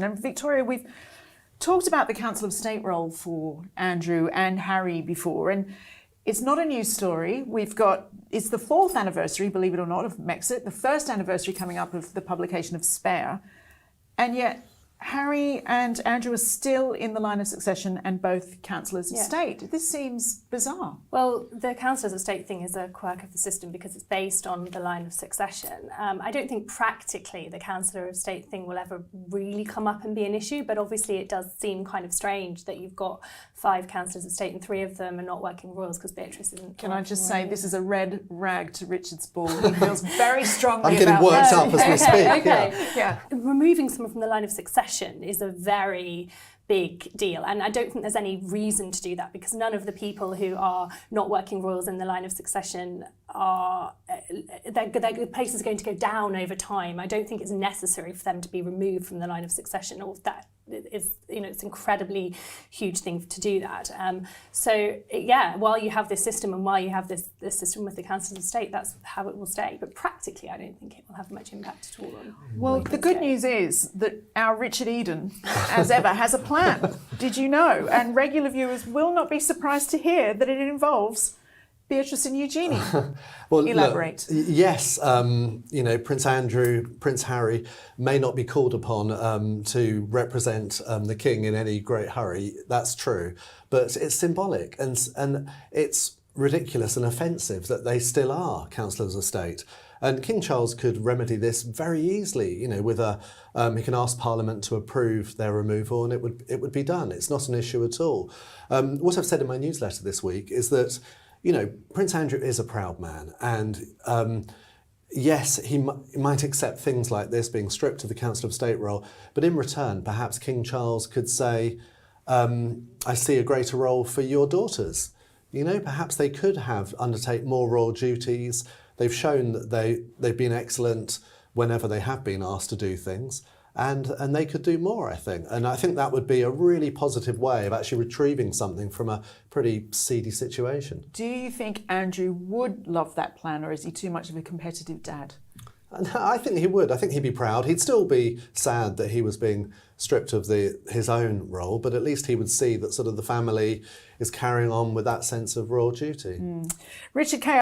And Victoria, we've talked about the Council of State role for Andrew and Harry before, and it's not a news story. It's the 4th anniversary, believe it or not, of Mexit, the 1st anniversary coming up of the publication of Spare, and yet Harry and Andrew are still in the line of succession and both councillors of state. This seems bizarre. Well, the councillors of state thing is a quirk of the system because it's based on the line of succession. I don't think practically the councillor of state thing will ever really come up and be an issue, but obviously it does seem kind of strange that you've got 5 councillors of state and 3 of them are not working royals because Beatrice isn't. Can I just say, this is a red rag to Richard's ball. He feels very strongly I'm getting worked up as we speak. Okay. Yeah. Removing someone from the line of succession is a very big deal, and I don't think there's any reason to do that because none of the people who are not working royals in the line of succession are their place is going to go down over time. I don't think it's necessary for them to be removed from the line of succession, or that is, it's an incredibly huge thing to do that. So while you have this system and while you have this system with the council of state, that's how it will stay. But practically, I don't think it will have much impact at all on. Well, the good news is that our Richard Eden, as ever, has a plan. Did you know? And regular viewers will not be surprised to hear that it involves Beatrice and Eugenie. Well, elaborate. Look, yes, Prince Andrew, Prince Harry may not be called upon to represent the king in any great hurry. That's true, but it's symbolic and it's ridiculous and offensive that they still are councillors of state. And King Charles could remedy this very easily, with he can ask Parliament to approve their removal, and it would be done. It's not an issue at all. What I've said in my newsletter this week is that, Prince Andrew is a proud man, and yes, he might accept things like this, being stripped of the Council of State role, but in return, perhaps King Charles could say, I see a greater role for your daughters. Perhaps they could undertake more royal duties. They've shown that they've been excellent whenever they have been asked to do things, and they could do more, I think. And I think that would be a really positive way of actually retrieving something from a pretty seedy situation. Do you think Andrew would love that plan, or is he too much of a competitive dad? I think he would. I think he'd be proud. He'd still be sad that he was being stripped of his own role, but at least he would see that sort of the family is carrying on with that sense of royal duty. Richard K.